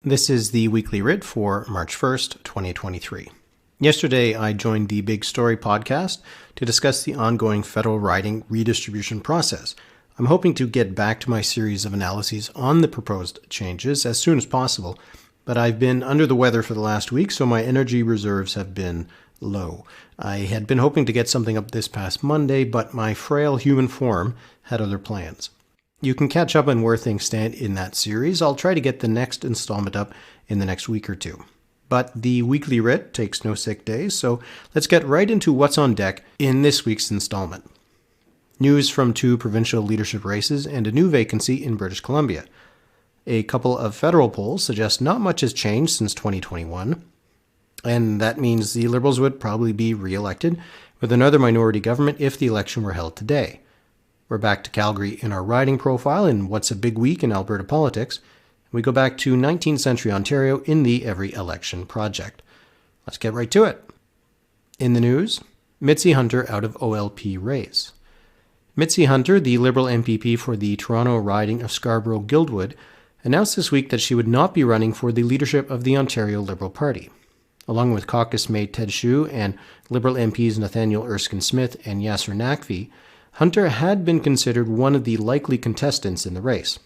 This is the Weekly Writ for March 1st, 2023. Yesterday, I joined the Big Story podcast to discuss the ongoing federal riding redistribution process. I'm hoping to get back to my series of analyses on the proposed changes as soon as possible, but I've been under the weather for the last week, so my energy reserves have been low. I had been hoping to get something up this past Monday, but my frail human form had other plans. You can catch up on where things stand in that series. I'll try to get the next installment up in the next week or two. But the Weekly Writ takes no sick days, so let's get right into what's on deck in this week's installment. News from 2 provincial leadership races and a new vacancy in British Columbia. A couple of federal polls suggest not much has changed since 2021, and that means the Liberals would probably be re-elected with another minority government if the election were held today. We're back to Calgary in our riding profile in what's a big week in Alberta politics. We go back to 19th century Ontario in the Every Election Project. Let's get right to it. In the news, Mitzie Hunter out of OLP race. Mitzie Hunter, the Liberal MPP for the Toronto riding of Scarborough-Guildwood, announced this week that she would not be running for the leadership of the Ontario Liberal Party. Along with caucus mate Ted Hsu and Liberal MPs Nathaniel Erskine-Smith and Yasser Naqvi, Hunter had been considered one of the likely contestants in the race.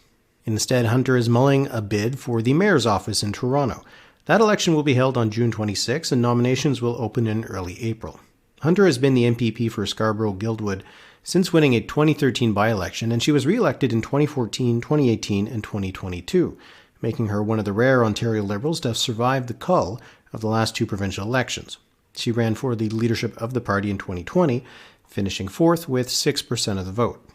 Instead, Hunter is mulling a bid for the mayor's office in Toronto. That election will be held on June 26, and nominations will open in early April. Hunter has been the MPP for Scarborough-Guildwood since winning a 2013 by-election, and she was re-elected in 2014, 2018, and 2022, making her one of the rare Ontario Liberals to have survived the cull of the last 2 provincial elections. She ran for the leadership of the party in 2020, finishing 4th with 6% of the vote.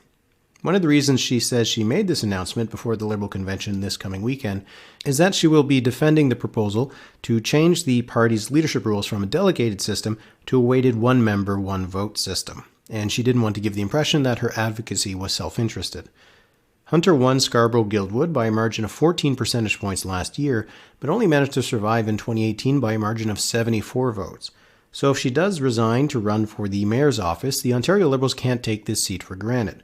One of the reasons she says she made this announcement before the Liberal convention this coming weekend is that she will be defending the proposal to change the party's leadership rules from a delegated system to a weighted one-member, one-vote system, and she didn't want to give the impression that her advocacy was self-interested. Hunter won Scarborough-Guildwood by a margin of 14 percentage points last year, but only managed to survive in 2018 by a margin of 74 votes. So if she does resign to run for the mayor's office, the Ontario Liberals can't take this seat for granted.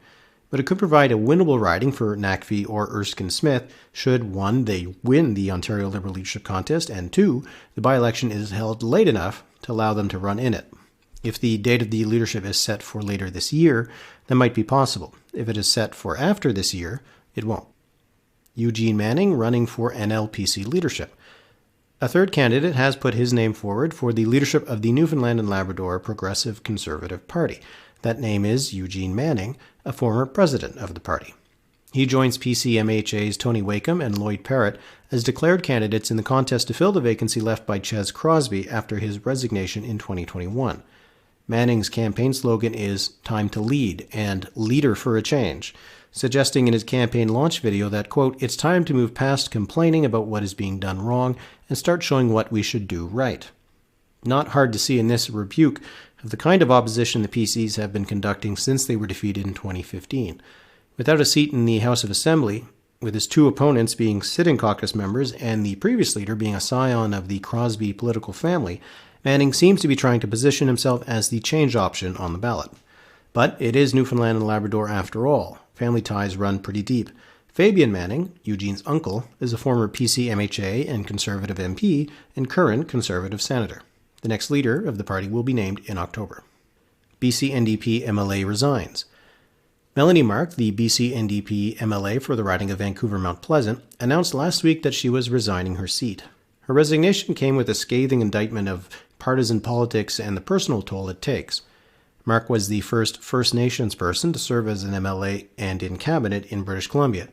But it could provide a winnable riding for Naqvi or Erskine-Smith should 1, they win the Ontario Liberal leadership contest, and 2, the by-election is held late enough to allow them to run in it. If the date of the leadership is set for later this year, that might be possible. If it is set for after this year, it won't. Eugene Manning running for NLPC leadership. A third candidate has put his name forward for the leadership of the Newfoundland and Labrador Progressive Conservative Party. That name is Eugene Manning, a former president of the party. He joins PCMHA's Tony Wakeham and Lloyd Parrott as declared candidates in the contest to fill the vacancy left by Ches Crosby after his resignation in 2021. Manning's campaign slogan is "Time to Lead" and "Leader for a Change," suggesting in his campaign launch video that, quote, "It's time to move past complaining about what is being done wrong and start showing what we should do right." Not hard to see in this rebuke of the kind of opposition the PCs have been conducting since they were defeated in 2015. Without a seat in the House of Assembly, with his 2 opponents being sitting caucus members and the previous leader being a scion of the Crosby political family, Manning seems to be trying to position himself as the change option on the ballot. But it is Newfoundland and Labrador after all. Family ties run pretty deep. Fabian Manning, Eugene's uncle, is a former PCMHA and Conservative MP and current Conservative senator. The next leader of the party will be named in October. BC NDP MLA resigns. Melanie Mark, the BC NDP MLA for the riding of Vancouver-Mount Pleasant, announced last week that she was resigning her seat. Her resignation came with a scathing indictment of partisan politics and the personal toll it takes. Mark was the first First Nations person to serve as an MLA and in cabinet in British Columbia.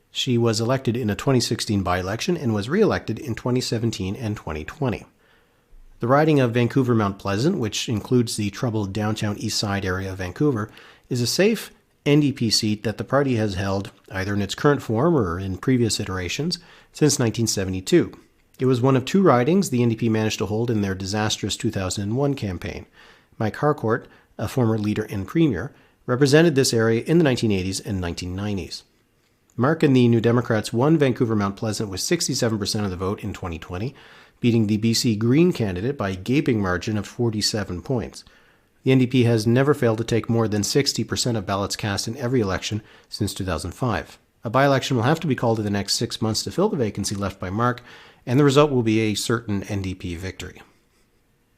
She was elected in a 2016 by-election and was re-elected in 2017 and 2020. The riding of Vancouver-Mount Pleasant, which includes the troubled downtown east side area of Vancouver, is a safe NDP seat that the party has held, either in its current form or in previous iterations, since 1972. It was one of 2 ridings the NDP managed to hold in their disastrous 2001 campaign. Mike Harcourt, a former leader and premier, represented this area in the 1980s and 1990s. Mark and the New Democrats won Vancouver-Mount Pleasant with 67% of the vote in 2020, beating the BC Green candidate by a gaping margin of 47 points. The NDP has never failed to take more than 60% of ballots cast in every election since 2005. A by-election will have to be called in the next 6 months to fill the vacancy left by Mark, and the result will be a certain NDP victory.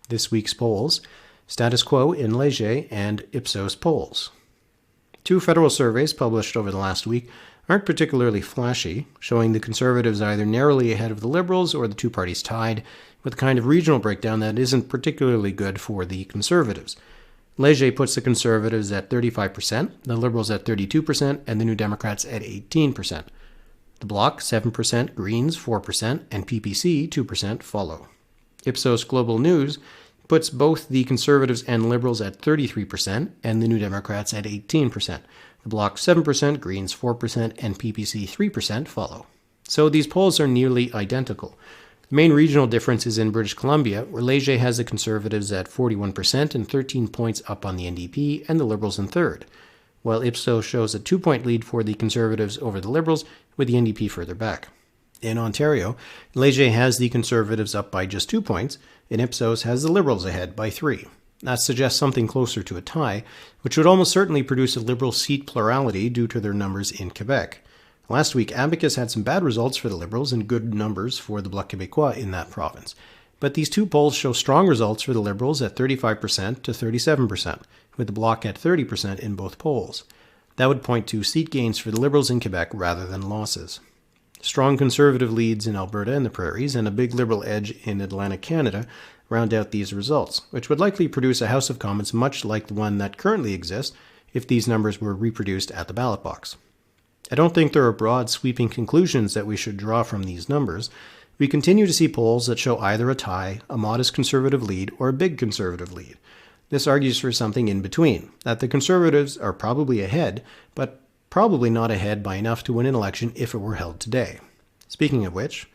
This week's polls: status quo in Leger and Ipsos polls. 2 federal surveys published over the last week aren't particularly flashy, showing the Conservatives either narrowly ahead of the Liberals or the two parties tied, with a kind of regional breakdown that isn't particularly good for the Conservatives. Leger puts the Conservatives at 35%, the Liberals at 32%, and the New Democrats at 18%. The Bloc, 7%, Greens, 4%, and PPC, 2%, follow. Ipsos Global News puts both the Conservatives and Liberals at 33%, and the New Democrats at 18%. The Bloc 7%, Greens 4%, and PPC 3% follow. So these polls are nearly identical. The main regional difference is in British Columbia, where Leger has the Conservatives at 41% and 13 points up on the NDP, and the Liberals in third, while Ipsos shows a 2-point lead for the Conservatives over the Liberals, with the NDP further back. In Ontario, Leger has the Conservatives up by just 2 points, and Ipsos has the Liberals ahead by 3. That suggests something closer to a tie, which would almost certainly produce a Liberal seat plurality due to their numbers in Quebec. Last week, Abacus had some bad results for the Liberals and good numbers for the Bloc Québécois in that province. But these 2 polls show strong results for the Liberals at 35% to 37%, with the Bloc at 30% in both polls. That would point to seat gains for the Liberals in Quebec rather than losses. Strong Conservative leads in Alberta and the Prairies and a big Liberal edge in Atlantic Canada round out these results, which would likely produce a House of Commons much like the one that currently exists if these numbers were reproduced at the ballot box. I don't think there are broad, sweeping conclusions that we should draw from these numbers. We continue to see polls that show either a tie, a modest Conservative lead, or a big Conservative lead. This argues for something in between, that the Conservatives are probably ahead, but probably not ahead by enough to win an election if it were held today. Speaking of which,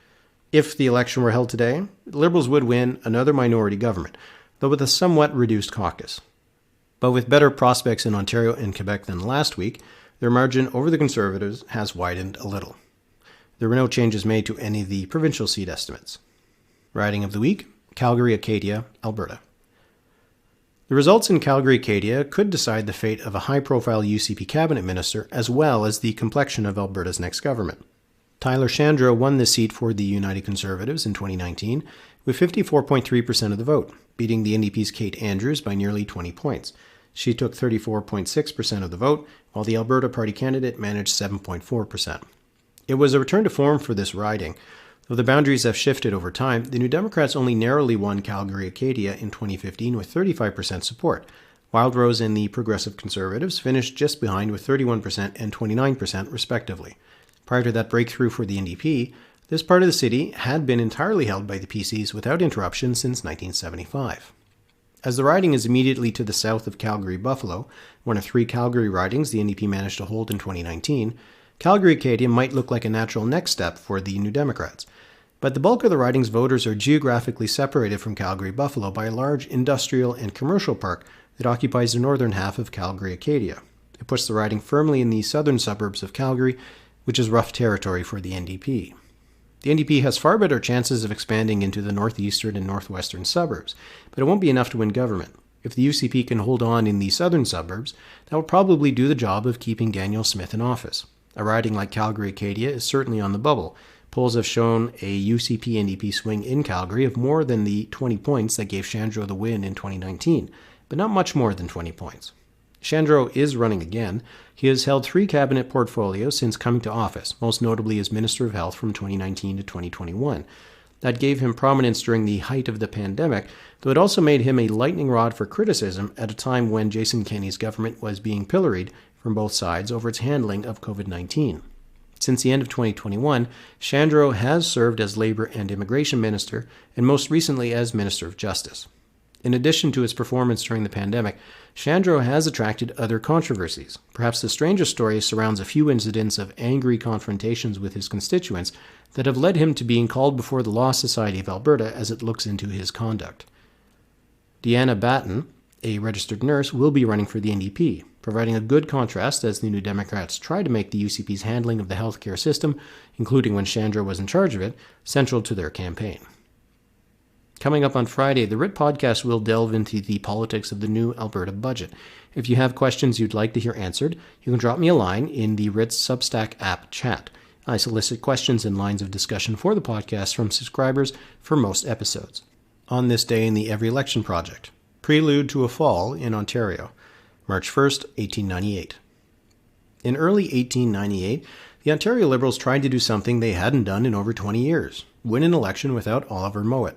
if the election were held today, the Liberals would win another minority government, though with a somewhat reduced caucus. But with better prospects in Ontario and Quebec than last week, their margin over the Conservatives has widened a little. There were no changes made to any of the provincial seat estimates. Riding of the week: Calgary-Acadia, Alberta. The results in Calgary-Acadia could decide the fate of a high-profile UCP cabinet minister as well as the complexion of Alberta's next government. Tyler Shandro won this seat for the United Conservatives in 2019 with 54.3% of the vote, beating the NDP's Kate Andrews by nearly 20 points. She took 34.6% of the vote, while the Alberta Party candidate managed 7.4%. It was a return to form for this riding. Though the boundaries have shifted over time, the New Democrats only narrowly won Calgary-Acadia in 2015 with 35% support. Wildrose and the Progressive Conservatives finished just behind with 31% and 29% respectively. Prior to that breakthrough for the NDP, this part of the city had been entirely held by the PCs without interruption since 1975. As the riding is immediately to the south of Calgary-Buffalo, one of 3 Calgary ridings the NDP managed to hold in 2019, Calgary-Acadia might look like a natural next step for the New Democrats. But the bulk of the riding's voters are geographically separated from Calgary-Buffalo by a large industrial and commercial park that occupies the northern half of Calgary-Acadia. It puts the riding firmly in the southern suburbs of Calgary, which is rough territory for the NDP. The NDP has far better chances of expanding into the northeastern and northwestern suburbs, but it won't be enough to win government. If the UCP can hold on in the southern suburbs, that will probably do the job of keeping Daniel Smith in office. A riding like Calgary-Acadia is certainly on the bubble. Polls have shown a UCP-NDP swing in Calgary of more than the 20 points that gave Shandro the win in 2019, but not much more than 20 points. Shandro is running again. He has held 3 cabinet portfolios since coming to office, most notably as Minister of Health from 2019 to 2021. That gave him prominence during the height of the pandemic, though it also made him a lightning rod for criticism at a time when Jason Kenney's government was being pilloried from both sides over its handling of COVID-19. Since the end of 2021, Shandro has served as Labour and Immigration Minister and most recently as Minister of Justice. In addition to his performance during the pandemic, Shandro has attracted other controversies. Perhaps the strangest story surrounds a few incidents of angry confrontations with his constituents that have led him to being called before the Law Society of Alberta as it looks into his conduct. Deanna Batten, a registered nurse, will be running for the NDP, providing a good contrast as the New Democrats try to make the UCP's handling of the healthcare system, including when Shandro was in charge of it, central to their campaign. Coming up on Friday, the Writ podcast will delve into the politics of the new Alberta budget. If you have questions you'd like to hear answered, you can drop me a line in the Writ's Substack app chat. I solicit questions and lines of discussion for the podcast from subscribers for most episodes. On this day in the Every Election Project, Prelude to a Fall in Ontario, March 1st, 1898. In early 1898, the Ontario Liberals tried to do something they hadn't done in over 20 years, win an election without Oliver Mowat.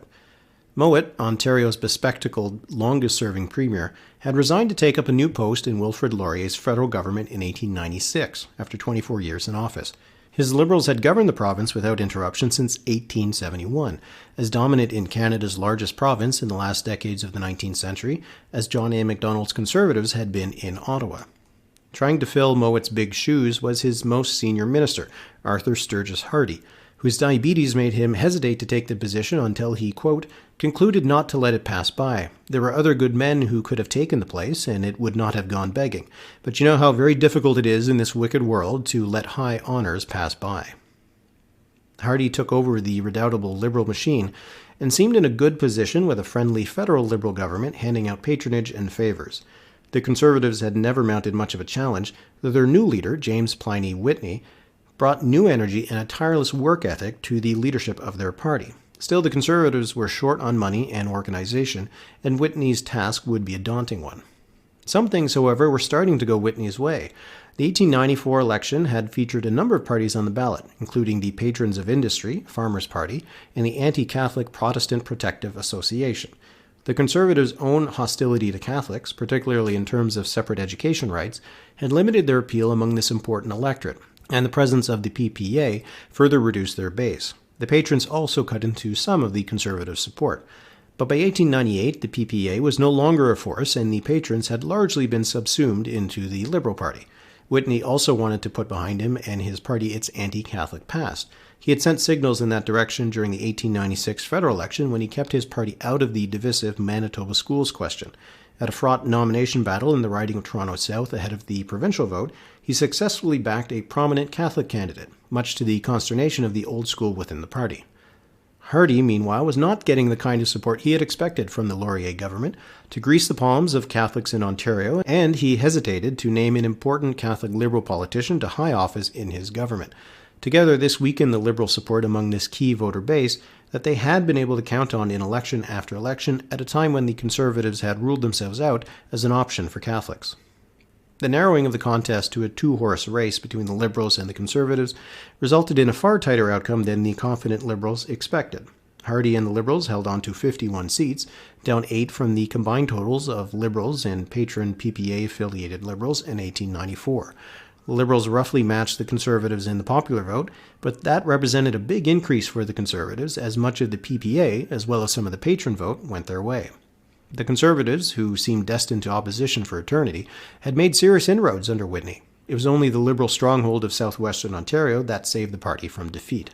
Mowat, Ontario's bespectacled, longest-serving premier, had resigned to take up a new post in Wilfrid Laurier's federal government in 1896, after 24 years in office. His Liberals had governed the province without interruption since 1871, as dominant in Canada's largest province in the last decades of the 19th century as John A. Macdonald's Conservatives had been in Ottawa. Trying to fill Mowat's big shoes was his most senior minister, Arthur Sturgis Hardy, whose diabetes made him hesitate to take the position until he, quote, concluded not to let it pass by. There were other good men who could have taken the place, and it would not have gone begging. But you know how very difficult it is in this wicked world to let high honours pass by. Hardy took over the redoubtable Liberal machine and seemed in a good position with a friendly federal Liberal government handing out patronage and favours. The Conservatives had never mounted much of a challenge, though their new leader, James Pliny Whitney, brought new energy and a tireless work ethic to the leadership of their party. Still, the Conservatives were short on money and organization, and Whitney's task would be a daunting one. Some things, however, were starting to go Whitney's way. The 1894 election had featured a number of parties on the ballot, including the Patrons of Industry, Farmers' Party, and the Anti-Catholic Protestant Protective Association. The Conservatives' own hostility to Catholics, particularly in terms of separate education rights, had limited their appeal among this important electorate, and the presence of the PPA further reduced their base. The Patrons also cut into some of the Conservative support. But by 1898, the PPA was no longer a force, and the Patrons had largely been subsumed into the Liberal Party. Whitney also wanted to put behind him and his party its anti-Catholic past. He had sent signals in that direction during the 1896 federal election when he kept his party out of the divisive Manitoba schools question. At a fraught nomination battle in the riding of Toronto South ahead of the provincial vote, he successfully backed a prominent Catholic candidate, much to the consternation of the old school within the party. Hardy, meanwhile, was not getting the kind of support he had expected from the Laurier government to grease the palms of Catholics in Ontario, and he hesitated to name an important Catholic Liberal politician to high office in his government. Together, this weakened the Liberal support among this key voter base that they had been able to count on in election after election at a time when the Conservatives had ruled themselves out as an option for Catholics. The narrowing of the contest to a two-horse race between the Liberals and the Conservatives resulted in a far tighter outcome than the confident Liberals expected. Hardy and the Liberals held on to 51 seats, down 8 from the combined totals of Liberals and patron PPA-affiliated Liberals in 1894. The Liberals roughly matched the Conservatives in the popular vote, but that represented a big increase for the Conservatives as much of the PPA, as well as some of the patron vote, went their way. The Conservatives, who seemed destined to opposition for eternity, had made serious inroads under Whitney. It was only the Liberal stronghold of southwestern Ontario that saved the party from defeat.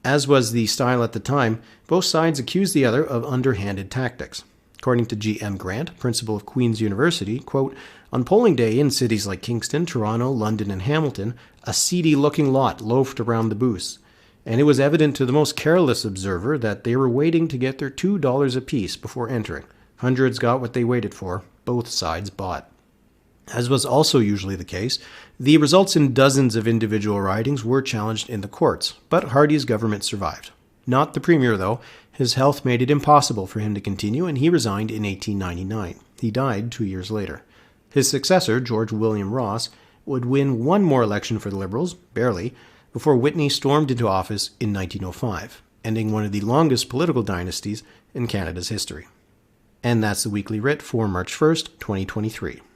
As was the style at the time, both sides accused the other of underhanded tactics. According to G.M. Grant, principal of Queen's University, quote, on polling day in cities like Kingston, Toronto, London, and Hamilton, a seedy-looking lot loafed around the booths, and it was evident to the most careless observer that they were waiting to get their $2 apiece before entering. Hundreds got what they waited for. Both sides bought. As was also usually the case, the results in dozens of individual ridings were challenged in the courts, but Hardy's government survived. Not the premier, though. His health made it impossible for him to continue, and he resigned in 1899. He died 2 years later. His successor, George William Ross, would win one more election for the Liberals, barely, before Whitney stormed into office in 1905, ending one of the longest political dynasties in Canada's history. And that's the Weekly Writ for March 1st, 2023.